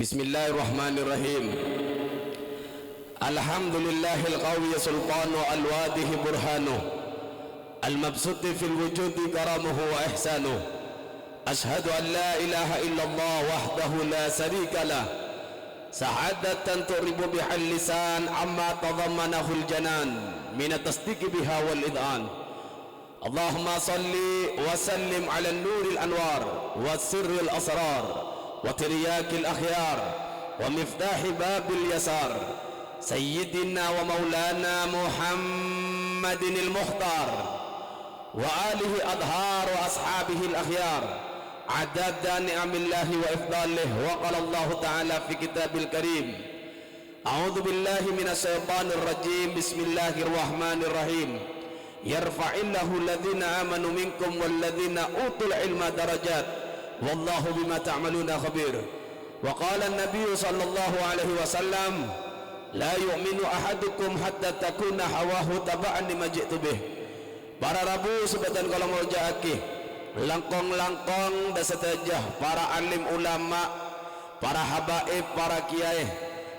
Bismillahirrahmanirrahim. Alhamdulillahil qawi sultanu al-wadihi burhanu al-mabsuti fil wujudi karamuhu wa ihsanuh. Ashhadu an la ilaha illallah wahdahu la sharika lah, sa'adatan turibu bihal lisan amma tadhammanahu al-janan min at-tasdiqi biha wal id'an. Allahumma salli wa sallim ala nuril anwar wa sirril asrar wa tiryakil akhyar wa miftahi babil yasar sayyidina wa maulana Muhammadin al-mukhtar wa alihi adhar wa ashabihi al-akhyar adada ni'amillahi wa ifdalih. Wa qala Allah ta'ala fi kitabil karim, a'udzu billahi minasy syaithanir rajim, bismillahirrahmanirrahim. Yarfa'illahu alladhina amanu minkum walladhina utul ilma darajat wallahu bima ta'maluna khabir. Wa qala an-nabiy sallallahu alaihi wasallam, la yu'minu ahadukum hatta takuna hawahu taba'an lima ji'tu bih. Para rabu sebatan kalau merjaaki langkong-langkong dan setajah para alim ulama, para habaib, para kiai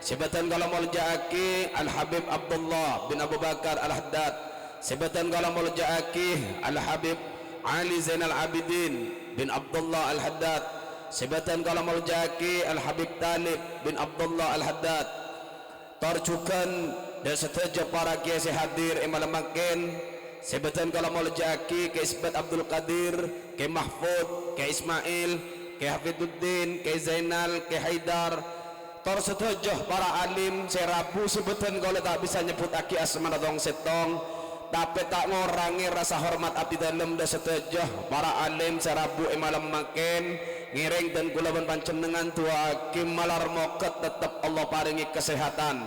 sebatan kalau merjaaki Al-Habib Abdullah bin Abu Bakar Al-Haddad, sebatan kalau merjaaki Al-Habib Ali Zainal Abidin bin Abdullah Al-Haddad, sebatan kalau merjaaki Al-Habib Talib bin Abdullah Al-Haddad. Tarjukan dan setajah para kiai hadir malam makin sebatan kalau merjaaki ke Isbat Abdul Qadir, ke Mahfud, ke Ismail, ke Hafiduddin, ke Zainal, ke Haidar. Tor setajah para alim serabu sebatan kalau tak bisa nyebut aki asmana dong setong, tapi tak ngorangi rasa hormat abdi dalam. Dan setajah para alim serabu malam makin ngiring dan kulaban pancenengan tua hakim malar moket tetap Allah paringi kesehatan,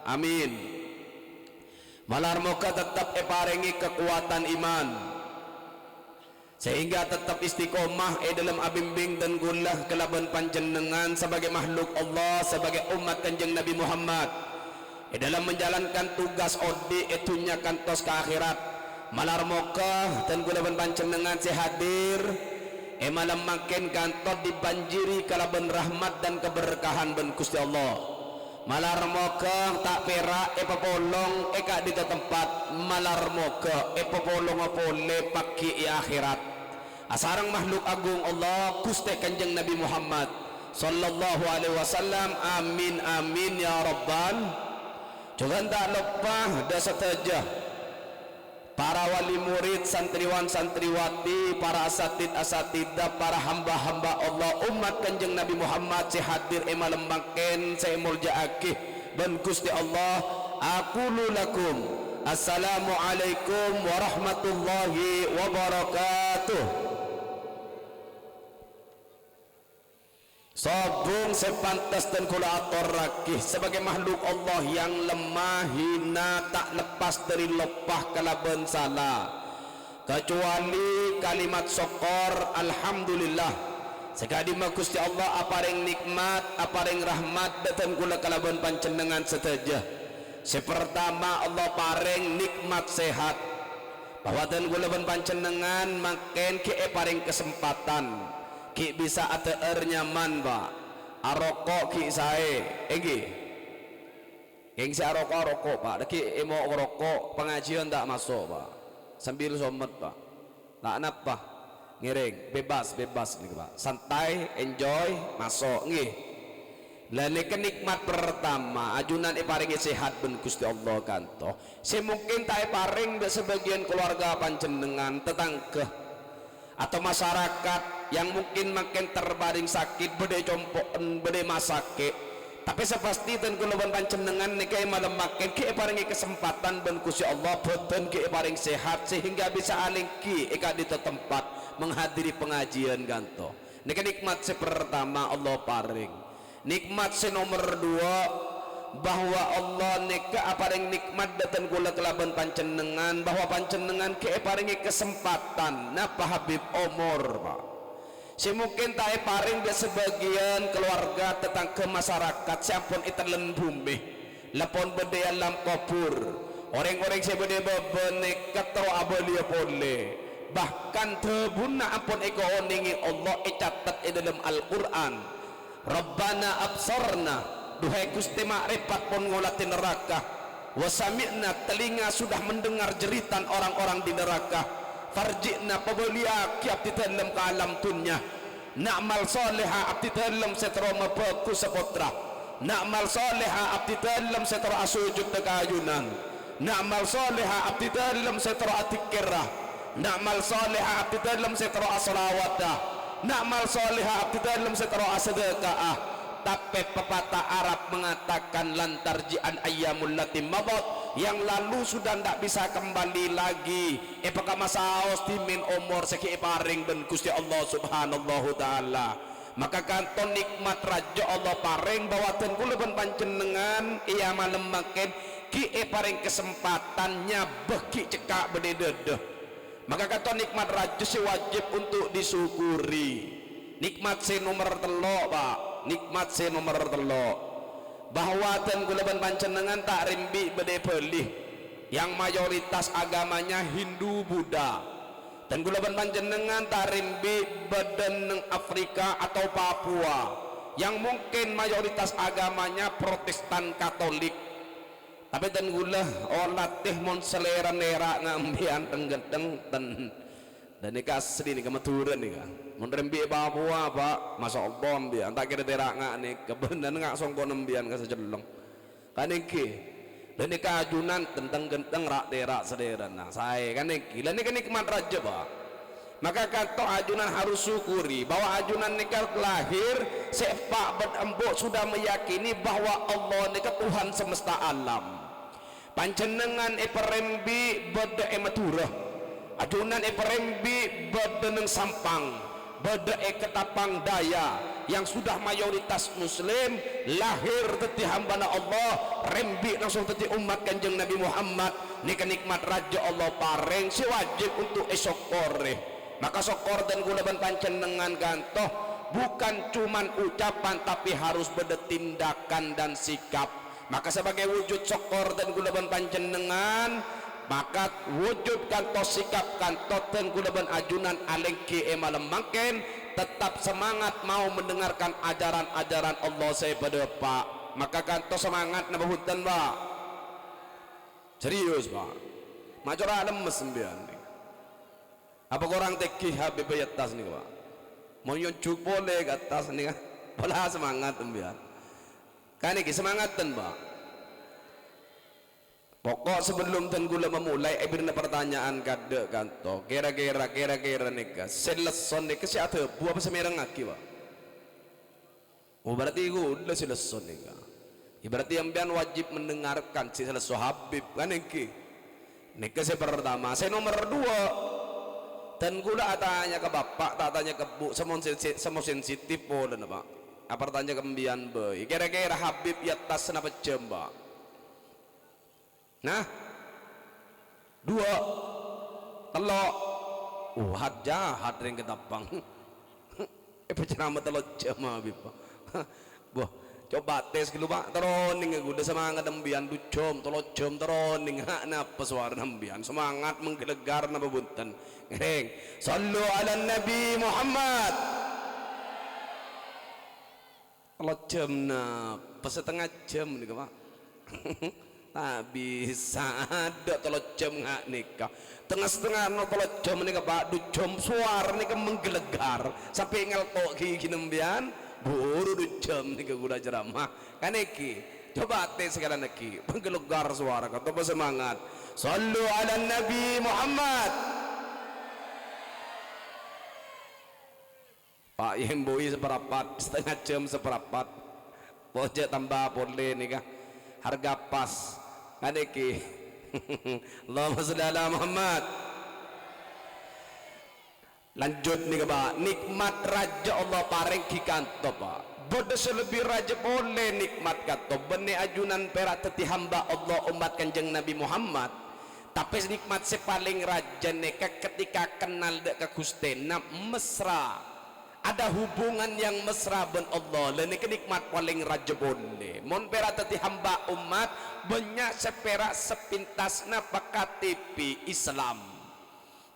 amin. Malar moga tetap paringi kekuatan iman sehingga tetap istiqomah dalam abimbing dan gulah kelaban panjenengan sebagai makhluk Allah, sebagai umat Kanjeng Nabi Muhammad dalam menjalankan tugas odi etunya kantos ke akhirat. Malar moga dan kulaban panjenengan sehadir malam makin kantor dibanjiri kalaban rahmat dan keberkahan ben Gusti Allah. Malar moga tak perak popolong eka di tempat malar moga popolong opole pagi akhirat asarang makhluk agung Allah Gusti Kanjeng Nabi Muhammad sallallahu alaihi wasallam, amin amin ya rabbal. Jangan tak lupa dasa saja para wali murid, santriwan santriwati, para asatid asatidah, para hamba-hamba Allah umat Kanjeng Nabi Muhammad sehadir malam makin saya muljaaki dan Gusti Allah. Aqulu lakum assalamualaikum warahmatullahi wabarakatuh. Sobung sepantas dan kula atur rakih sebagai makhluk Allah yang lemah hina tak lepas dari lepah kalaban salah kecuali kalimat syukur alhamdulillah. Sekali Gusti Allah aparing nikmat aparing rahmat datang kula kalaban panjenengan setajah. Sepertama Allah paring nikmat sehat bahwa dan kula panjenengan makin ke paring kesempatan ki bisa ATR nyaman ba arokok ki sae geng si arokok pak daki mau rokok pengajian tak masuk pak sambil somet pak tak napa ngiring bebas nih pak santai enjoy masuk nggih. Lah nek nikmat pertama ajunan paringi sehat ben Gusti Allah kanto se mungkin tak paring sebagian keluarga panjenengan tetangga atau masyarakat yang mungkin makin terbaring sakit bede compoken bede masake, tapi sepasti dan kulaban panjenengan niki malam makin ki paringi kesempatan ben Gusti Allah boten ki paring sehat sehingga bisa alingki eka di tempat menghadiri pengajian ganto. Niki nikmat pertama Allah paring. Nikmat nomor dua bahwa Allah neka paring nikmat datang kula kelaban panjenengan bahwa panjenengan ke paringi kesempatan napa Habib umur pak si mungkin tak paring dia sebagian keluarga tetangga masyarakat siapun italen bumi lepon bede alam kubur orang-orang si bede bebenek ketro abalia pole bahkan tebuna apun eko oningi Allah catat dalam Al-Quran Rabbana absarna, duhai Gusti makrifat pun ngolati neraka, wasami'na, telinga sudah mendengar jeritan orang-orang di neraka, farji'na, pabelia kiap di dalam ke alam dunia, na'mal soleha abdi dalam setera mabagus sepotra, na'mal soleha abdi dalam setera asujud dekayunan, na'mal soleha abdi dalam setera atikirah, na'mal soleha abdi dalam setera asalawatah, na'mal soleha abdi dalam setera asadakaah. Tapi pepatah Arab mengatakan lantar ji'an ayyamul latim mabot, yang lalu sudah tidak bisa kembali lagi. Apakah masaos timin umur seki paring dan Gusti Allah subhanahu ta'ala. Maka kanton nikmat raja Allah paring bawaten kula ben panjenengan ia malem makin ki paring kesempatannya beki cekak bededeh. Maka kanton nikmat raja si wajib untuk disyukuri. Nikmat si nomor telok Pak, nikmat si nomor telok bahwa ten kulaban panjenengan tak rimbi bede pelih yang mayoritas agamanya Hindu Buddha, dan kulaban panjenengan tak rimbi beden Afrika atau Papua yang mungkin mayoritas agamanya Protestan Katolik. Tapi ten gula olatih mon selera nera ngambian tenggedeng dan ini asli nih kemeturan nih kan menerembi Papua Pak, Masya Allah dia tak kira terak ngak nih kebenaran ngak songko nembian ke sejelong kan iki dan ini keajunan tentang genteng rak terak sederhana nah saya kan iki dan ini nikmat raja Pak. Maka kata ajunan harus syukuri bahwa ajunan nikah lahir sepak berembuk sudah meyakini bahwa Allah nikah Tuhan semesta alam panjenengan perembi beda ematurah ajunan perembi bedeneng sampang beda ketapang daya yang sudah mayoritas muslim lahir teti hambana Allah rembi langsung teti umat kanjeng Nabi Muhammad nikah nikmat raja Allah pareng si wajib untuk esokore. Maka sokor dan gulaban panjenengan gantoh bukan cuman ucapan tapi harus beda tindakan dan sikap. Maka sebagai wujud sokor dan gulaban panjenengan maka wujudkan to sikap kanto ten kulaban ajunan alengki malam makin tetap semangat mau mendengarkan ajaran-ajaran Allah saya pada Pak. Maka kanto semangat nabahutan Pak serius Pak macora lemes sembian apa korang teki habib atas nih Pak mau nyucuk boleh ke atas nih kan pola semangat sembian kan ini semangat ten Pak. Pokok sebelum tenggula memulai ibirna pertanyaan kade kanto kira-kira nikah seleson nikah si ate buah apa semerang aki Pak. Oh berarti itu udah seleson nikah. Berarti yang pian wajib mendengarkan si seleso Habib kan iki. Nikah si pertama, saya nomor dua. Tenggula tanya ke bapak, tak tanya ke bu, semua sensitif boleh Pak. Apa tanya ke mbian boy. Kira-kira Habib ya tas kenapa jam Pak? Nah, dua, telok, hat jahat ring ketapang. Penceramah telok jam Habib Pak. Wah, coba tes dulu Pak. Teroning aku udah semangat nembian ducom, telok jam teroning. Hak napa suara nembian? Semangat menggelegar napa bunten. Ngereng. Sallu ala Nabi Muhammad. Telok jam napa setengah jam nih Pak. Tak bisa ada telok jam ngak nikah tengah-tengah no telok jam nikah Pak ducom suara nikah menggelegar sampai ngeltok gigi nembian buru ducom nikah gula ceramah kan iki coba tes sekalian iki menggelegar suara kata semangat sallu ala Nabi Muhammad Pak Yemboi seperapat setengah jam seperapat pojok tambah boleh nikah harga pas adeki Allahumma sholli ala Muhammad. Lanjut nih Pak nikmat raja Allah paring ki kanto Pak bodoh selebih raja boleh nikmat kanto benih ajunan perak teti hamba Allah umat kanjeng Nabi Muhammad tapi nikmat sepaling raja neka ketika kenal dek ke Gustena mesra ada hubungan yang mesra ben Allah dan nikmat paling raja boleh mon perak teti hamba umat banyak seperak sepintasna pakai TV Islam.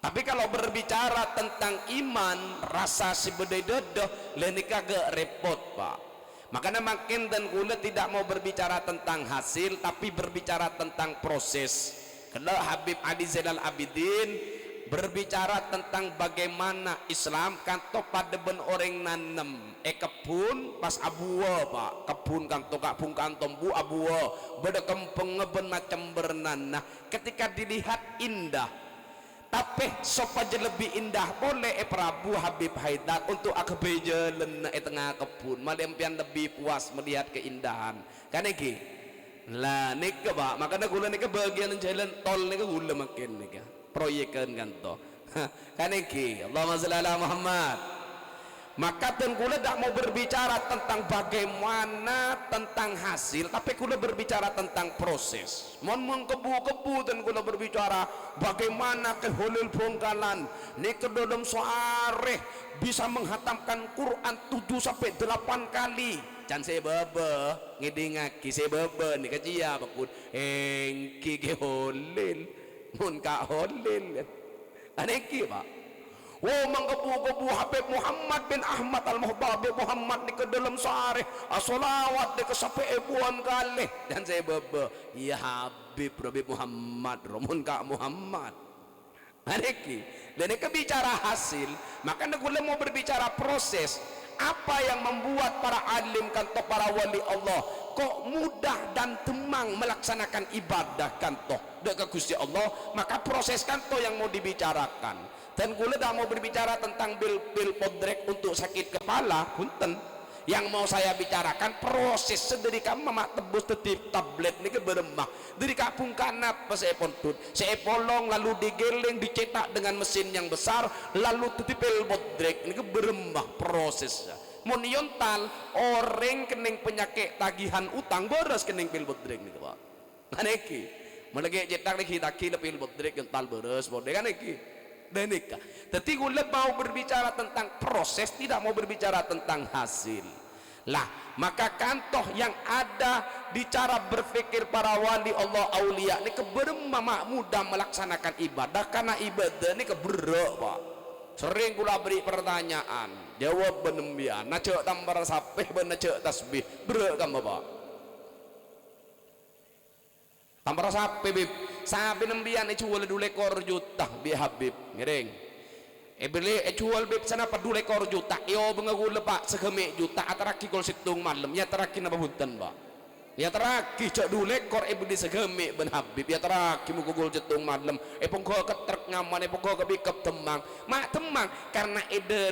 Tapi kalau berbicara tentang iman rasa si bedai dedoh lenik agak repot Pak Makanya makin dan kula tidak mau berbicara tentang hasil, tapi berbicara tentang proses. Kalau Habib Ali Zainal Abidin berbicara tentang bagaimana Islam kanto pada ben orang nanem kebun pas abuwa pak, kebun kanto kapung kanto bu abuwa beda kempeng ngeben macam bernanah, ketika dilihat indah, tapi sopaja lebih indah boleh Prabu Habib Haidar untuk akbe jalan tengah kebun malempian lebih puas melihat keindahan kan iki lah nika pak. Makanya gula nika bagian jalan tol nika gula makin nika proyekan kan to kan iki Allahumma sholli ala Muhammad. Maka dan kula tidak mau berbicara tentang bagaimana tentang hasil, tapi kula berbicara tentang proses. Mon kebu-kebu dan kula berbicara bagaimana keholil bongkalan ni ke dalam soareh bisa menghatamkan Quran 7 sampai 8 kali. Can saya bebe ngidingaki saya bebe ni kajia bakun engki ke holil mun ka holil aneki pak. Oh menggebu-gebu Habib Muhammad bin Ahmad Al-Muhtabib Muhammad ni ke dalam sehari as-salawat ni ke sampai ribuan kali dan saya bebe ya Habib Muhammad Romun Kak Muhammad aneki dan ini bicara hasil. Maka negula mau berbicara proses apa yang membuat para alim kanto para wali Allah kok mudah dan temang melaksanakan ibadah kanto dekat Gusti Allah. Maka proses kanto yang mau dibicarakan. Dan kula dah mau berbicara tentang bil podrek untuk sakit kepala punten. Yang mau saya bicarakan proses sedari kamu mak tebus tetip tablet ni ke beremah dari kapung kanap pas saya pontut saya polong lalu digeleng dicetak dengan mesin yang besar lalu tetip bil podrek ni ke beremah prosesnya. Mun yontal orang kening penyakit tagihan utang beres kening bil podrek ni pak aneki mulai cetak lagi taki bil podrek yontal beres bodek aneki denika. Tapi gula mau berbicara tentang proses, tidak mau berbicara tentang hasil. Lah, maka kantoh yang ada di cara berpikir para wali Allah aulia ini keberemah mudah melaksanakan ibadah karena ibadah ini keberok pak. Sering gula beri pertanyaan, jawab benembian, nacek tambah sapeh benacek tasbih, berok kan bapak? Tambah sapeh bib. Sabi nembian jual 2 ekor juta bi Habib ngereng beli jual bib sana pa 2 ekor juta iyo bengagula pak segeme juta ataraki kol situng malam ya taraki na bahuntan ba ya taraki cak 2 ekor beli segeme ben Habib ya taraki mo gugol situng malam pungko ketrek ngaman pungko kebikap temang mak temang karena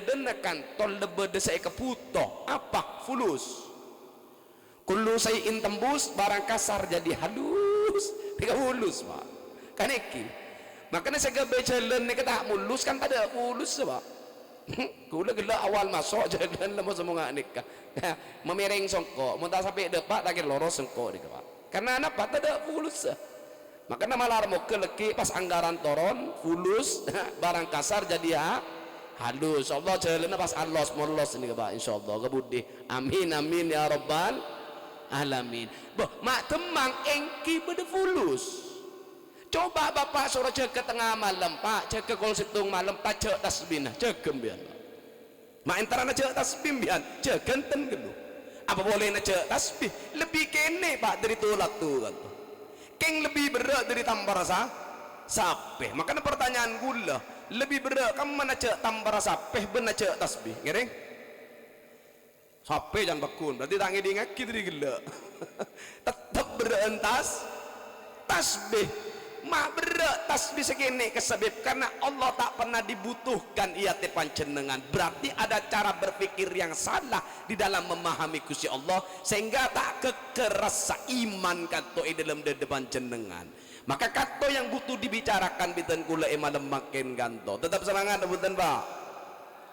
denekan tol lebede saya keputo apa fulus kullu sayin tembus barang kasar jadi halus tiga mulus pak kan iki makanya saya gabe jalan ni kata mulus kan pada mulus pak kula gila awal masuk jalan lama semua nikah memereng songko muntah sampai depak lagi loros songko nih pak karena apa tada mulus makanya malah mau keleki pas anggaran toron fulus barang kasar jadi halus Allah jalan pas Allah molos ini pak insyaallah kebudi amin amin ya rabbal alamin. Boh, mak temang engki bede fulus. Coba bapak suruh cek ke tengah malam pak, cek ke kol situng malam pak cek tasbih nah cek gembian. Mak antara na cek tasbih bian, cek genten gelu. Apa boleh na cek tasbih? Lebih kene pak dari tolak tu kan. Keng lebih berat dari tambah rasa sapeh. Makanya pertanyaan gula lebih berat kamu mana cek tambah rasa sapeh benar cek tasbih, ngereng? Sampai jangan bakun berarti tangi diingat kita gila tetap berentas tasbih mak berat tasbih segini kesebab karena Allah tak pernah dibutuhkan ia panjenengan berarti ada cara berpikir yang salah di dalam memahami Gusti Allah sehingga tak kekerasa iman kato dalam depan jenengan. Maka kato yang butuh dibicarakan biten kula malam makin ganto tetap semangat buten pak.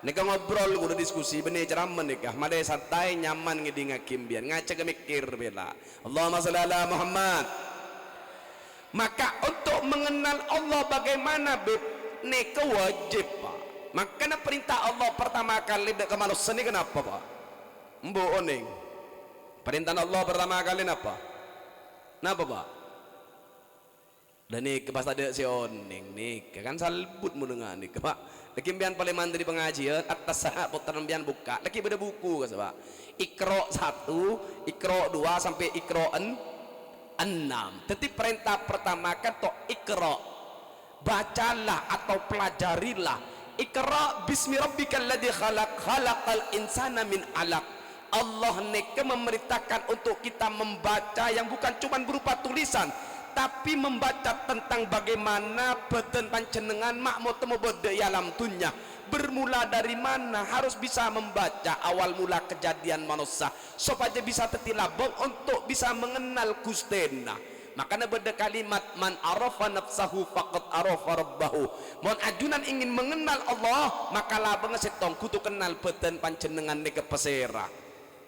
Nika ngobrol udah diskusi benih ceramah nikah madai santai nyaman ngiding kimbian ngaca mikir bela Allahumma sholli ala Muhammad. Maka untuk mengenal Allah bagaimana bib nika wajib pak. Makanya perintah Allah pertama kali dek manusia ini kenapa pak mbo oning perintah Allah pertama kali kenapa pak Dan nih pas ada si oneng nih kan salbut mu dengan nih pak lagi bian paling mandiri pengajian atas saat putaran bian buka lagi beda buku kan pak Iqra 1 Iqra 2 sampai Iqra 6. Jadi perintah pertama kan to Iqra, bacalah atau pelajarilah. Iqra bismi rabbikal ladzi khalaq, khalaqal insana min 'alaq. Allah neka memerintahkan untuk kita membaca yang bukan cuma berupa tulisan, tapi membaca tentang bagaimana beten panjenengan makmu temu bode alam dunya. Bermula dari mana harus bisa membaca awal mula kejadian manusia supaya bisa tetilabong untuk bisa mengenal Gustena. Makanya beda kalimat man arafa nafsahu faqad arafa rabbahu. Mon ajunan ingin mengenal Allah maka labang setong kudu kenal beten panjenengan neke pesera.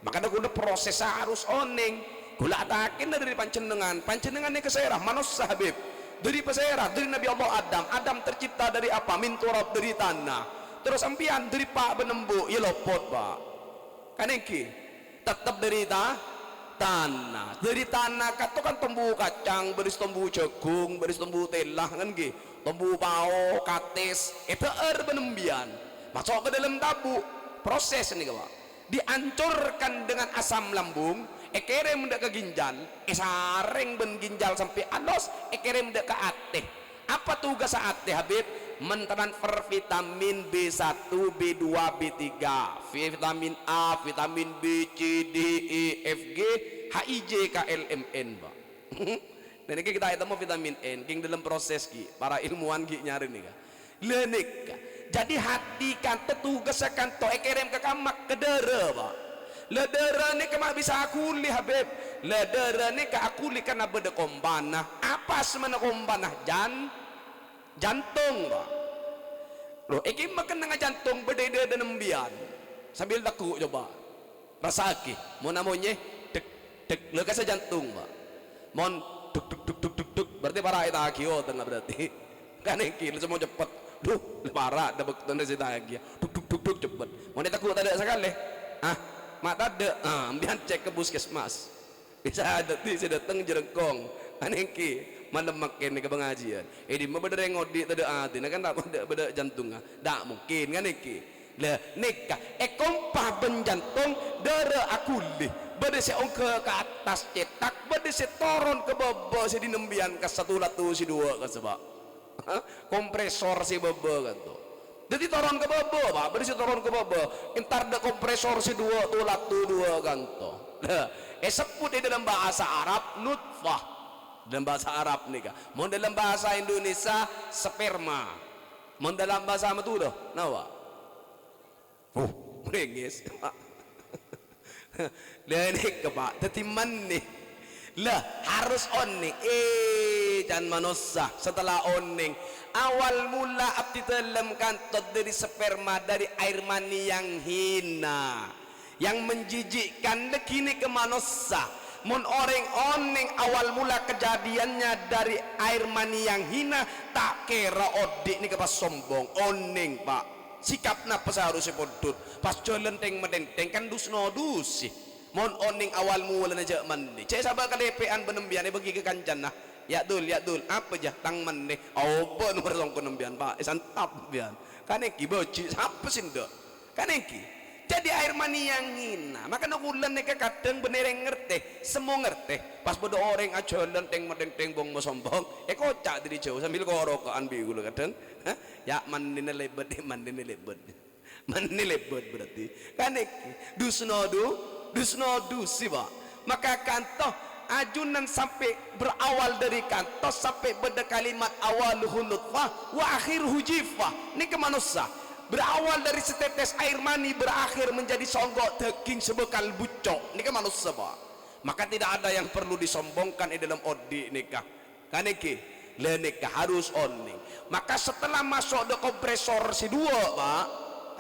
Makanya kudu proses harus oneng gula atakin dari panjenengan neke pesera manusia habib dari pesera dari Nabi Allah Adam tercipta dari apa min turab dari tanah. Terus ampian dari pak benembu ya lopot pak kaneki tetap dari tanah dari tanah kata kan tumbuh kacang beris tumbuh jagung beris tumbuh telah kan ki tumbuh bau kates itu benembian masuk ke dalam tabu proses ini pak dihancurkan dengan asam lambung ekere mendak ke ginjal sareng ben ginjal sampai alos ekere mendak ke ateh apa tugas ateh habib mentransfer vitamin B1, B2, B3, vitamin A, vitamin B, C, D, E, F, G, H, I, J, K, L, M, N, Pak. Dan ini kita ketemu vitamin N, king dalam proses ki, para ilmuwan ki nyari nih kan. Lenik, jadi hati kan tetugas kan to ekerem ke kamak ke dere, Pak. Ledera ni kemak bisa akuli habib. Ledera ni ke akuli karena beda kombanah. Apa semana kombanah jantung pak loh iki makan dengan jantung beda dan nembian sambil laku coba rasaki mau namanya dek dek lekas jantung pak mon duk duk duk duk duk duk berarti para itu akio tengah berarti kan iki semua cepet duh parah ada bekton dari situ lagi duk duk duk duk cepet mau takut ada sekali mak ada ambian cek ke puskesmas bisa ada sih datang jerengkong kan iki mana makin ke pengajian di mana beda ngodi tadi hati kan tak beda jantung tak mungkin kan iki lah nikah kompah ben jantung darah akuli beda si ke atas cetak beda si turun ke bawah si dinembian ke satu latu si dua ke sebab kompresor si bawah kan tuh jadi turun ke bawah pak beda si turun ke bawah entar ada kompresor si dua tuh latu dua kan tuh sebut di dalam bahasa Arab nutfah dalam bahasa Arab nih kak mau dalam bahasa Indonesia sperma mau dalam bahasa apa tuh doh nawa merengis dan ini pak tetiman nih lah harus oning jangan manusia setelah oning awal mula abdi dalam kantot dari sperma dari air mani yang hina yang menjijikkan lekini ke manusia mun orang oneng awal mula kejadiannya dari air mani yang hina tak kira odik ni kepas sombong oneng pak sikapna pas harus sepodut pas jalan teng medeng kan dusno dusi mun oneng awal mula aja mandi cek sabar kalepean benembian bagi ke kancan nah ya dul apa jah tang mandi apa nomor songko nembian pak santap bian kan eki boci apa sih ndo kan eki jadi air mani yang hina maka nakulan nih kadang bener yang ngerti semua ngerti pas bodo orang ajolan teng medeng bong sombong kocak dari jauh sambil korokaan biul kadang ya mandi lebet mandi lebet berarti kan dusno sih pak maka kantoh ajunan sampai berawal dari kantos sampai beda kalimat awaluhu nutfah wa akhiruhu jifah ini ke manusia berawal dari setetes air mani berakhir menjadi songgok daging sebekal bucok ini kan manusia pak maka tidak ada yang perlu disombongkan di dalam odi nikah kan iki le nikah harus oning maka setelah masuk ke kompresor si dua pak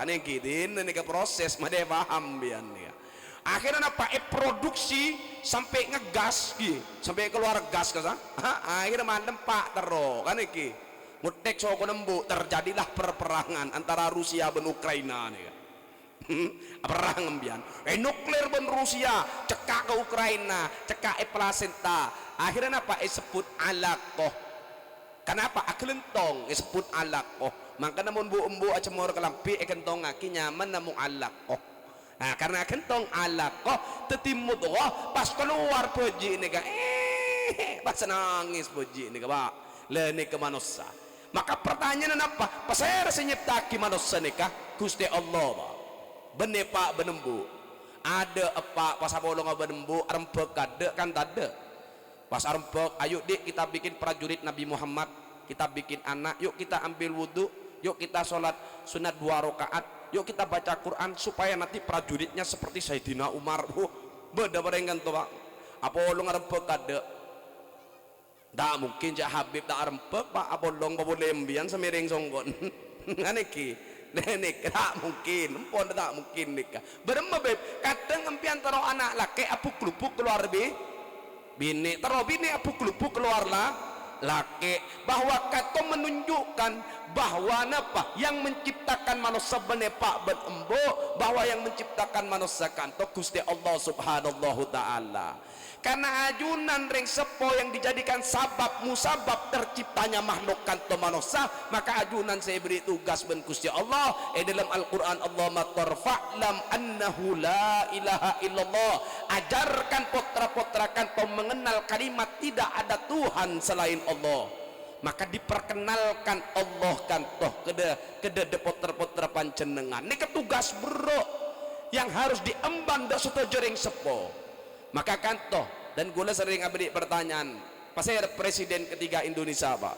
kan iki din nikah proses made paham bian ya akhirnya apa produksi sampai ngegas ki sampai keluar gas kan akhirnya mandem pak terus kan iki mutek soko nembu terjadilah perperangan antara Rusia dan Ukraina nih kan perang embian nuklir ben Rusia cekak ke Ukraina cekak plasenta akhirnya apa sebut alaqoh kenapa akelentong sebut alaqah maka namun bu embu acemor kelampi kentong aki nyaman namun alaqah. Nah karena kentong alaqah tetimut pas keluar puji ni ka pas nangis puji ni ka ba leni ke manusia. Maka pertanyaan apa pasal senyiptaki manusia ni ka Gusti Allah ba bene pak benembu ada apa pas bolong benembu rempek ada kan tade pas rempek ayo dik kita bikin prajurit Nabi Muhammad kita bikin anak yuk kita ambil wudhu yuk kita sholat sunat 2 rakaat yuk kita baca Quran supaya nanti prajuritnya seperti Sayyidina Umar beda berengan tuh pak apa bolong rempek ada tak mungkin jak Habib tak rempek pak apa bolong boleh embian semiring songgon nganeki nenek tak mungkin pun tak mungkin nikah berema beb kadang empian taro anak laki apuk lupuk keluar bini taro bini apuk lupuk keluar lah laki bahwa kata menunjukkan bahwa napa yang menciptakan manusia benepak benembo bahwa yang menciptakan manusia kanto Gusti Allah subhanahu ta'ala karena ajunan ring sepo yang dijadikan sabab musabab terciptanya makhluk kanto manusia maka ajunan saya beri tugas ben Gusti Allah dalam Al-Quran Allah matarfa'lam annahu la ilaha illallah ajarkan potra-potra kanto mengenal kalimat tidak ada Tuhan selain Allah maka diperkenalkan Allah kanto kede potra-potra panjenengan ini ketugas bro yang harus diemban dak setuju ring sepo maka kanto dan gula sering abdi pertanyaan pasal presiden ketiga Indonesia pak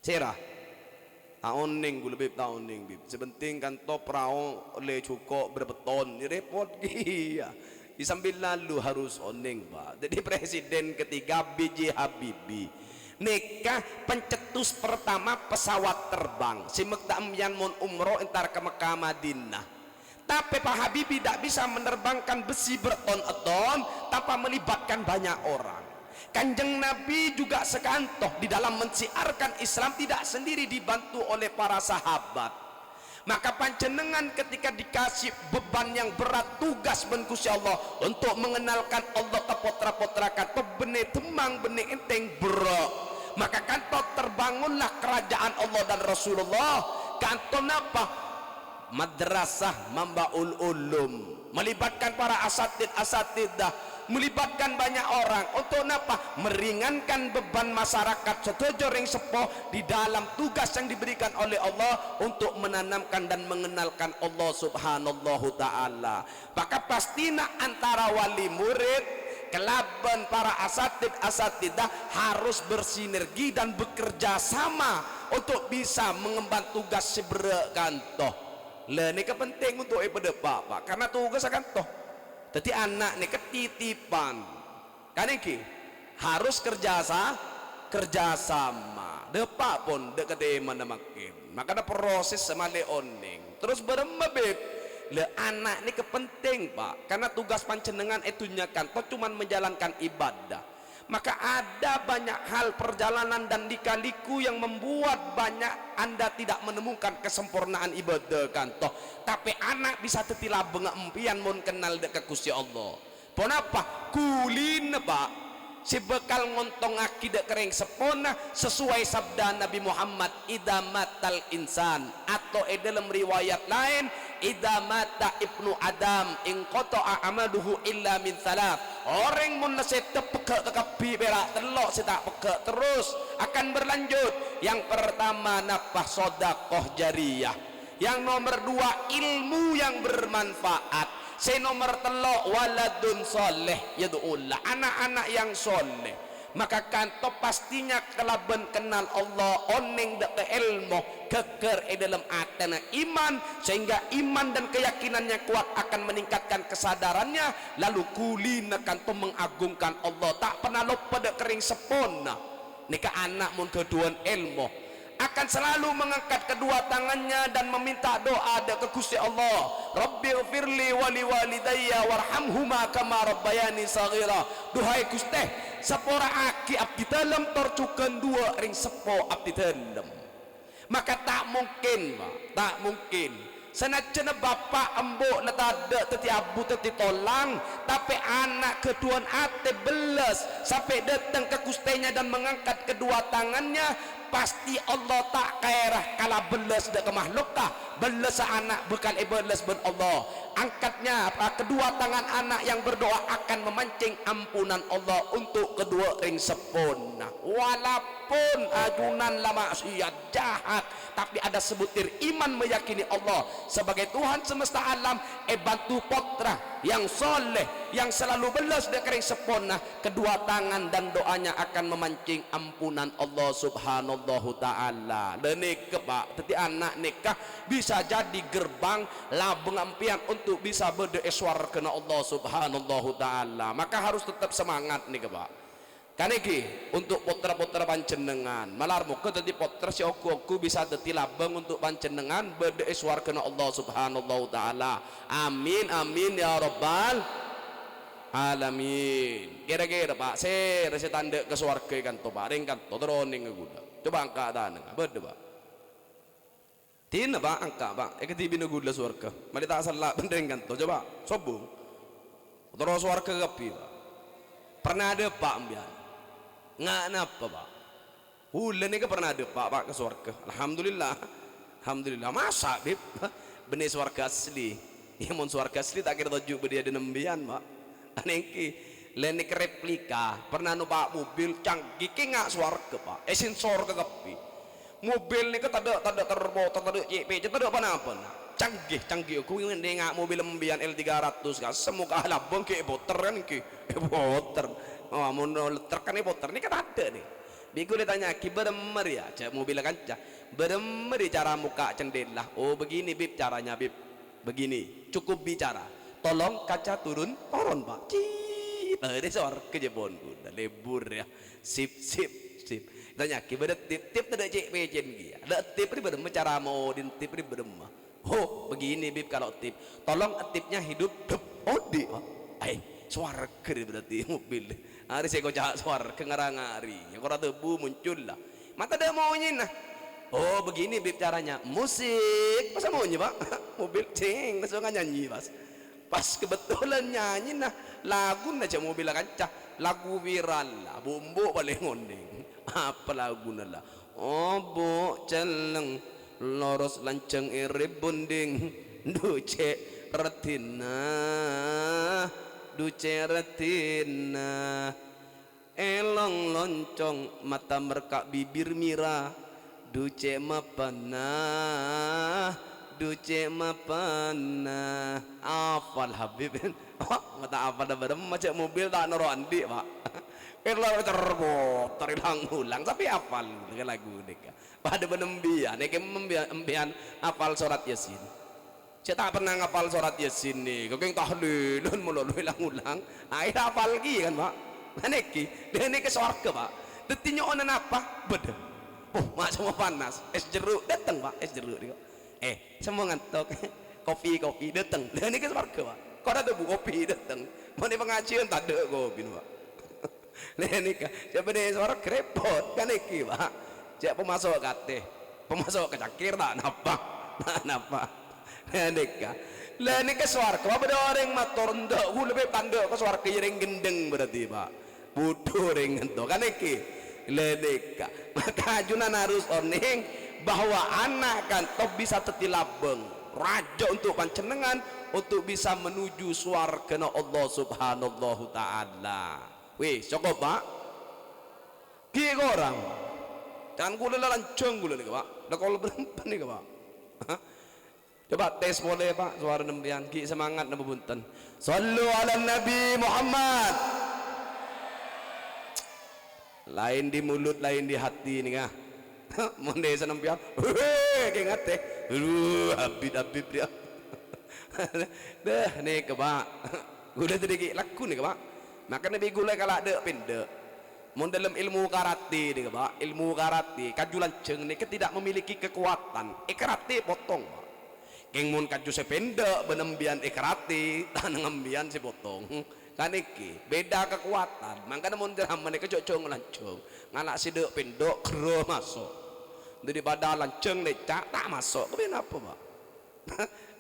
Sera tahun ning gula bib tahun ning bib sebenting kanto perahu oleh cukup berbeton ini repot iya di sambil lalu harus oning pak jadi presiden ketiga B.J. Habibie nikah pencetus pertama pesawat terbang si Mekdam Yanmun umroh entar ke Mekah Madinah tapi Pak Habibie tidak bisa menerbangkan besi berton-ton tanpa melibatkan banyak orang. Kanjeng Nabi juga sekantoh di dalam mensiarkan Islam tidak sendiri dibantu oleh para sahabat. Maka panjenengan ketika dikasih beban yang berat tugas ben Gusti Allah untuk mengenalkan Allah ke potra-potra kanto bene temang bene enteng bro. Maka kanto terbangunlah kerajaan Allah dan Rasulullah. Kanto napa? Madrasah Mambaul Ulum melibatkan para asatidah melibatkan banyak orang untuk apa meringankan beban masyarakat setuju ring sepo di dalam tugas yang diberikan oleh Allah untuk menanamkan dan mengenalkan Allah subhanahu ta'ala maka pastinya antara wali murid kelaban para asatidah harus bersinergi dan bekerja sama untuk bisa mengemban tugas seberek kantoh ini penting untuk pada bapak karena tugas akan toh jadi anak ini ketitipan kan ini harus kerjasama depak pun deket mana makin maka ada proses sama leoning terus berembabib le anak ini kepenting pak karena tugas panjenengan itu nyakan toh cuman menjalankan ibadah maka ada banyak hal perjalanan dan lika-liku yang membuat banyak anda tidak menemukan kesempurnaan ibadah kantoh tapi anak bisa tetila bengak empian mun kenal dekat Gusti Allah pon apa kulin pak si bekal ngontong akidah kering sepona sesuai sabda Nabi Muhammad idamatal insan atau dalam riwayat lain idamata ibnu Adam in qata'a amaluhu illa min thalath orang mun naseta pekak kepi berak telok sita pekak terus akan berlanjut yang pertama nafah sedekah jariyah yang nomor 2 ilmu yang bermanfaat nomor 3 waladun soleh yad'ullah anak-anak yang soleh maka kanto pastinya kelaban kenal Allah oning dek ilmu keker dalam atena iman sehingga iman dan keyakinannya kuat akan meningkatkan kesadarannya lalu kulina kanto mengagungkan Allah tak pernah lupa dek kering sepona nika anak mun keduan ilmu akan selalu mengangkat kedua tangannya dan meminta doa ke Gusti Allah Rabbighfirli wali walidayya warhamhuma kama rabbayani saghira duhai Gusti sepora aki abdi dalam torcukan dua ring sepo abdi dalam maka tak mungkin senajan bapak embuk na tada teti abu teti tolang, tapi anak kedua ate beles sampai datang ke kustenya dan mengangkat kedua tangannya, pasti Allah tak kairah kala beles dak ke makhlukah beles anak bukan beles ben Allah. Angkatnya kedua tangan anak yang berdoa akan memancing ampunan Allah untuk kedua ring sepun. Walaupun ajunan la maksiat jahat, tapi ada sebutir iman meyakini Allah sebagai Tuhan semesta alam, bantu potra yang soleh yang selalu belas di kering sepona, kedua tangan dan doanya akan memancing ampunan Allah subhanahu ta'ala. Dan nikah pak, teti anak nikah bisa jadi gerbang labeng ampian untuk bisa berdoa kena Allah subhanahu ta'ala. Maka harus tetap semangat nih pak. Kaniki untuk potra-potra panjenengan malarmu ke tadi potra si aku bisa teti labeng untuk panjenengan berdoa kena Allah subhanahu ta'ala. Amin amin ya rabbal alamin. Kira-kira pak saya tanda ke swarga kan to pak ring kan to teroning guda coba angka tanang berde pak tina pak angka pak eketibi na gudla swarga mali tak salah bendeng kan to coba sobung terus swarga kapi pak pernah ada pak ambian nggak napa pak hulan ini pernah ada pak ke swarga alhamdulillah alhamdulillah masa bib benih swarga asli ya mon swarga asli tak kira tujuh bedia di nembian pak anengki lenik replika pernah nu pak mobil canggih ki nggak swarga pak sensor ke kapi mobil ini kan tada terbotak tada CPC tada apa canggih aku yang nggak mobil nembian L300 kan semuka labang ke boter kan ki boter oh mau terkan boter ini kan ada nih biku ditanya ki beremer ya cak mobil kancah beremer cara muka cendela oh begini bib caranya bib begini cukup bicara tolong kaca turun pak ini seorang kejebon udah lebur ya sip tanya ki beda tip ada cek pejen dia ada tip ini berem cara mau din tip ini berem oh begini bib kalau tip tolong tipnya hidup di suara kiri berarti mobil hari saya kocak suara kengarang-ngari yang orang tebu muncul lah mata ada maunya nah oh begini bib caranya musik masa maunya pak mobil ceng langsung nyanyi pas kebetulan nyanyi nah lagu aja mobil kancah lagu viral lah bumbu paling ngondeng apa lagu lah oh bu celeng loros lanceng irip bunding duce retina elong loncong mata merkak bibir mira duce mapana afal habib mata apa dah berem macam mobil tak noro andi pak kalau terbotar ulang tapi apal lagu deka pada benembian embian apal surat yasin saya tak pernah ngapal surat yasin nih kau yang tahlilun melulu ulang air apal lagi kan pak neki dia ini ke surga pak detinya onan apa beda oh mak semua panas es jeruk datang pak es jeruk nih semua ngantok kopi datang dia ini ke surga pak kau ada tuh kopi datang mau nih pengajian tak ada kopi pak ini kan siapa nih suara krepot kan neki pak siapa pemasok kate pemasok ke cakir tak napa nikah lah ini ke swarga apa ada orang motor ndak lebih tanda ke swarga yang gendeng berarti pak bodoh ring ento kan iki lah nikah maka ajunan harus oning bahwa anak kan top bisa tetilabeng raja untuk pancenengan untuk bisa menuju swarga Allah subhanahu ta'ala wih cukup pak ki orang jangan gula lancung gula nih pak udah kalau berapa nih pak coba tes boleh pak suara nembian ki semangat nama bunten sallu ala nabi Muhammad lain di mulut lain di hati nih kah monde senembian kayak ngate habib dia dah nih ke pak gula tadi ki laku nih ke pak maka nabi gula kalau ada pendek mun dalam ilmu karate nih ke pak ilmu karate kajulan ceng nih tidak memiliki kekuatan karate potong pak keng mun kaju sependek benembian ikrati dan ngembian si potong kan iki beda kekuatan makanya mun zaman iki cocok lancung nganak si dek pendek kero masuk daripada lancung lecak tak masuk kenapa pak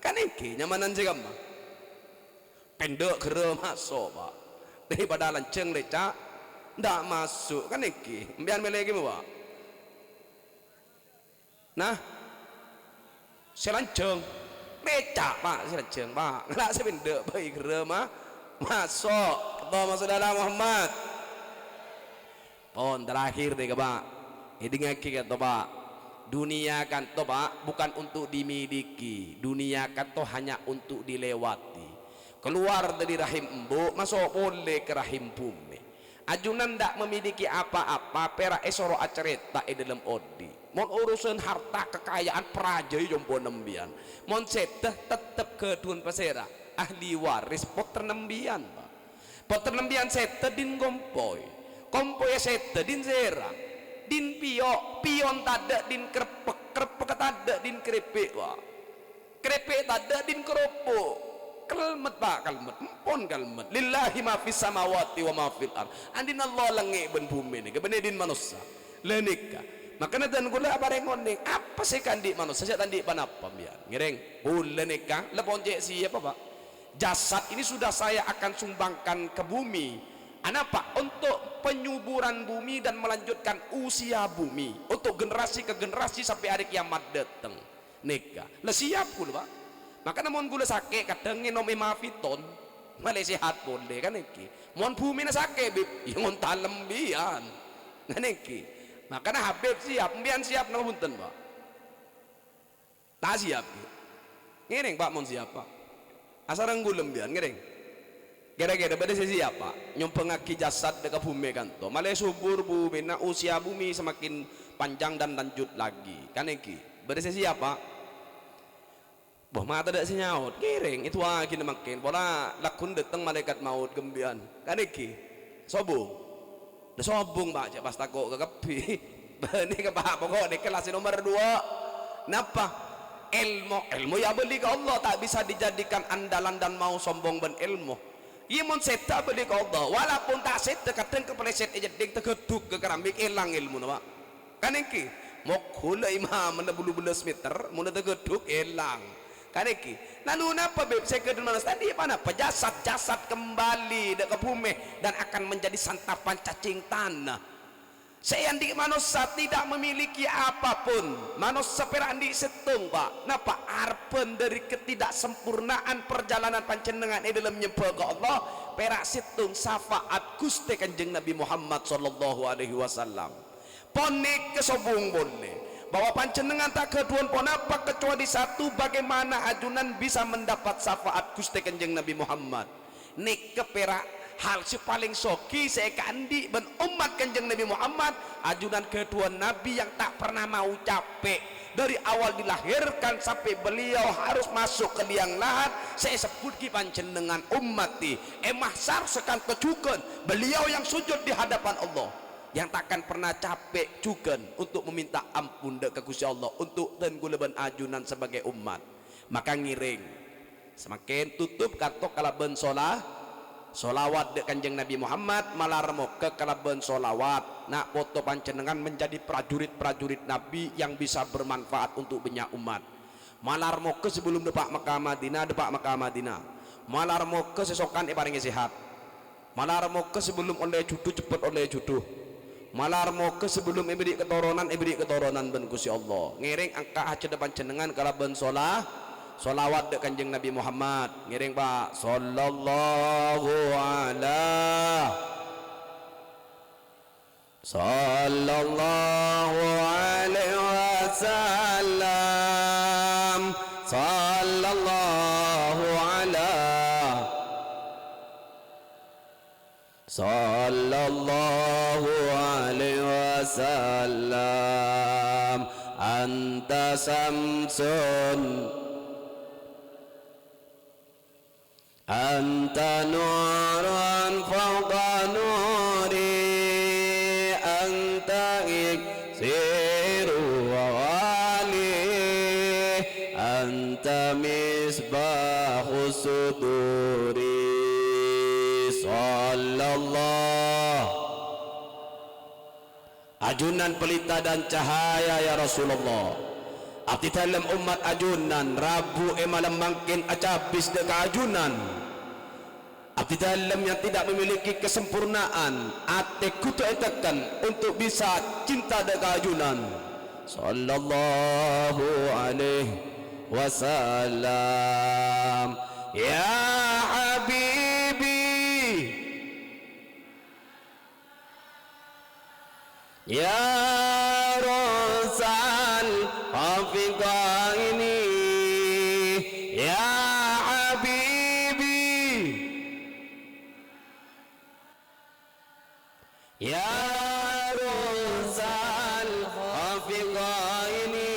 Kan iki nyamanan sih kamu pendek kere masuk pak daripada lanceng lecak ndak masuk kan iki mbian melegi pak nah selanceng becak pak selanceng pak ngelak sependek baik kere mah masuk ketemu saudara Muhammad pon terakhir deh pak ini ngaki kata pak dunia kan to pak bukan untuk dimiliki dunia kan to hanya untuk dilewati keluar dari rahim embu masuk boleh ke rahim bumi ajunan ndak memiliki apa-apa pera esoro acerita dalam odi mon urusan harta kekayaan praja jompo nembian mon seteh tetep kedun pasera ahli waris pot nembian pak pot nembian seteh din gompoi kompoy sete din zera din pion tada din krepek tada din krepek wa krepek tada din keropok kalmet pak kalmet empon kalmet lillahi ma fis samawati wa ma fil ard andin Allah langi ben bumi ni kebene din manusia lenika makanya dan gula barengon ning apa sih kandi manusia saya tandi panapa biar ngireng gula nikah lepon cek siapa pak jasad ini sudah saya akan sumbangkan ke bumi Anapa? Untuk penyuburan bumi dan melanjutkan usia bumi untuk generasi ke generasi sampai hari kiamat datang nikah lah siap gula pak maka namun gula sakit kadang nginom imafiton malah sehat boleh kan iki mon bumi na sakit bib yang talem bian kan iki maka na habib siap bian siap na punten pak tak siap ngiring pak mon siap pak asarang gulem bian ngiring gara-gara pada sisi apa nyumpengaki jasad dekat bumi kan to malah subur bumi na usia bumi semakin panjang dan lanjut lagi kan iki pada sisi apa boh mata tak sinyaut kiring itu lagi makin pola lakun datang malaikat maut gembian kan iki sobung dah sobung pak cak pas takut ke kepi ini ke pak pokok di kelas nomor 2 napa ilmu ya beli ke Allah tak bisa dijadikan andalan dan mau sombong ben ilmu Imun seta beli ke Allah walaupun tak seta kadang kepleset aja ding tegeduk ke keramik hilang ilmu nama kan iki mau kula imam mana bulu belas meter mana tegeduk hilang kan iki lalu napa beb saya kedun manas tadi apa jasad kembali ke bumi dan akan menjadi santapan cacing tanah saya di manusia tidak memiliki apapun manusia perandi setung pak napa arpen dari ketidaksempurnaan perjalanan panjenengan dalam nyembah ke Allah perak setung syafaat Gusti Kanjeng Nabi Muhammad sallallahu alaihi wasallam ponek kesobung boleh bahwa panjenengan tak keduan pon apa kecuali satu bagaimana ajunan bisa mendapat syafaat Gusti Kanjeng Nabi Muhammad nek keperak hal si paling soki saya kandi ben umat Kanjeng Nabi Muhammad ajunan kedua Nabi yang tak pernah mau capek dari awal dilahirkan sampai beliau harus masuk ke liang lahat saya sebut ki panjenengan ummati mahsar sekan kejukan beliau yang sujud di hadapan Allah yang takkan pernah capek juga untuk meminta ampun ke Gusti Allah untuk dan guleban ajunan sebagai umat maka ngiring semakin tutup kartok kalaben solawat dek Kanjeng Nabi Muhammad malarmo ke kalaban solawat nak foto panjenengan menjadi prajurit-prajurit Nabi yang bisa bermanfaat untuk banyak umat malarmo ke sebelum depak Mekah Madinah malarmo ke sesokan paling sehat malarmo ke sebelum oleh judu cepet oleh judu malarmo ke sebelum ibri keturunan ben Gusti Allah ngiring angka haja depan jenengan kalaban solawat dek Kanjeng Nabi Muhammad ngiring pak sallallahu alaihi wasallam sallallahu alaihi wasallam anta samsun anta nurun fawqa nuri anta iksiru wa wali anta misbahu suduri sallallahu ajunan pelita dan cahaya ya Rasulullah abdi dalam umat ajunan Rabu malam mangkin acabis de keajunan abdi dalam yang tidak memiliki kesempurnaan ate kutu etakan untuk bisa cinta de keajunan sallallahu alaihi wasallam ya habibi ya Rasul Hafiqah ini ya habibi ya Rasul Hafiqah ini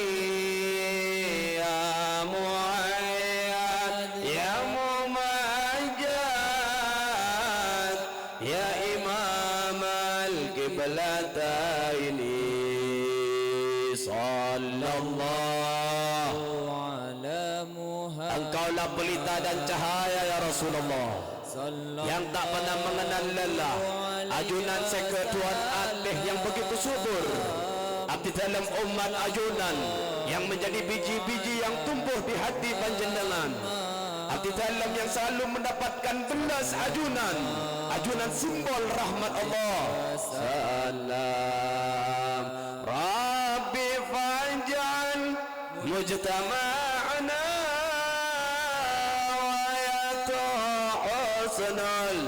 ya Muayyad ya Mumajjad ya Imam al-Qiblataini sallallahu ala Muhammad. Engkaulah pelita dan cahaya ya Rasulullah yang tak pernah mengenal lelah, ajunan seketuan atih yang begitu subur, abdi dalam umat ajunan yang menjadi biji-biji yang tumbuh di hati panjenengan, abdi dalam yang selalu mendapatkan belas ajunan, ajunan simbol rahmat Allah. Salam Rabbi faj'al mujtama'ana wa yatu husnul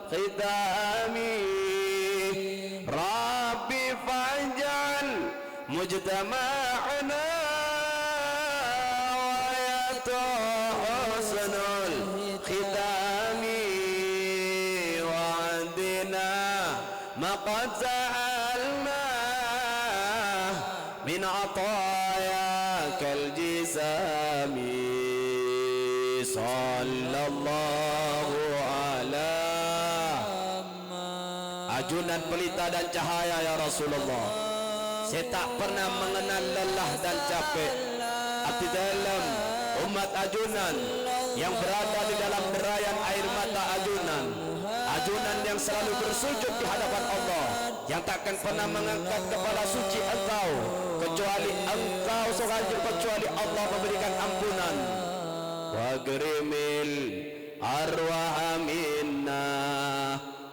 khitami Rabbi faj'al mujtama'ana wa yatu husnul khitami wa andina maqad sa'alna min atayakal jisami sallallahu ala ajunan pelita dan cahaya ya Rasulullah. Saya tak pernah mengenal lelah dan capek abdi dalam umat ajunan yang berada di dalam derayan air mata ajunan, ajunan yang selalu bersujud di hadapan Allah, yang takkan pernah mengangkat kepala suci engkau kecuali engkau seorang, kecuali Allah memberikan ampunan. Wa grimil arwah minna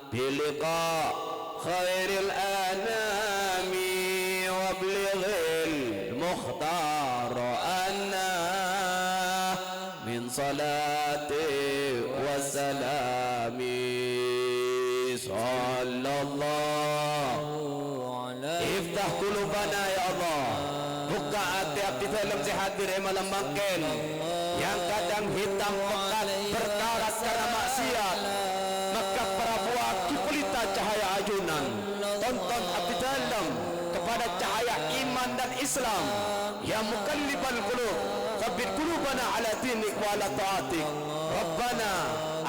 biliqa khairil anami wa blighil mukhtar anna min salati wa salami sallallahu alaihi iftah qulubana ya Allah, buka hati abdi dalam hadir malam mangkin yang kadang hitam pekat berkarat karena maksiat, maka para buah pelita cahaya ajunan tonton abdi dalam kepada cahaya iman dan Islam ya mukallibal qulub tsabbit qulubana ala dinik wa ala ta'atik rabbana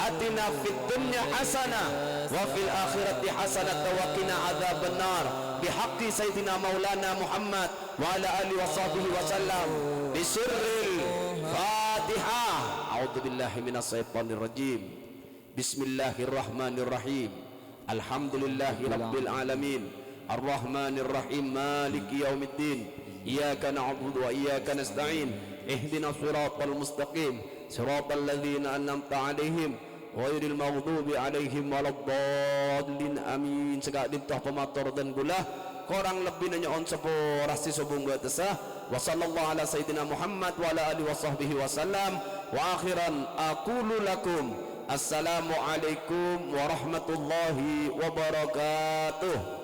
atina fid dunya hasanah wa fil akhirati hasanah wa qina adzabannar bihaqqi sayyidina maulana Muhammad wa ala alihi wa sahbihi wa sallam bisirril Fatihah. A'udzu billahi minas syaitonir rajim. Bismillahirrahmanirrahim. Alhamdulillahi rabbil alamin. Arrahmanir rahim. Maliki yaumiddin. Iyyaka na'budu wa iyyaka nasta'in. Ihdinas siratal mustaqim. Siratal ladzina an'amta 'alaihim ghairil maghdubi 'alaihim waladdallin. Amin. Segak ditah pemator dan gulah korang lebih nanya on sepor rasi sobung gua tesah wa sallallahu ala sayyidina Muhammad wa ala alihi wa sahbihi wa sallam wa akhiran aqulu lakum assalamu alaikum warahmatullahi wabarakatuh.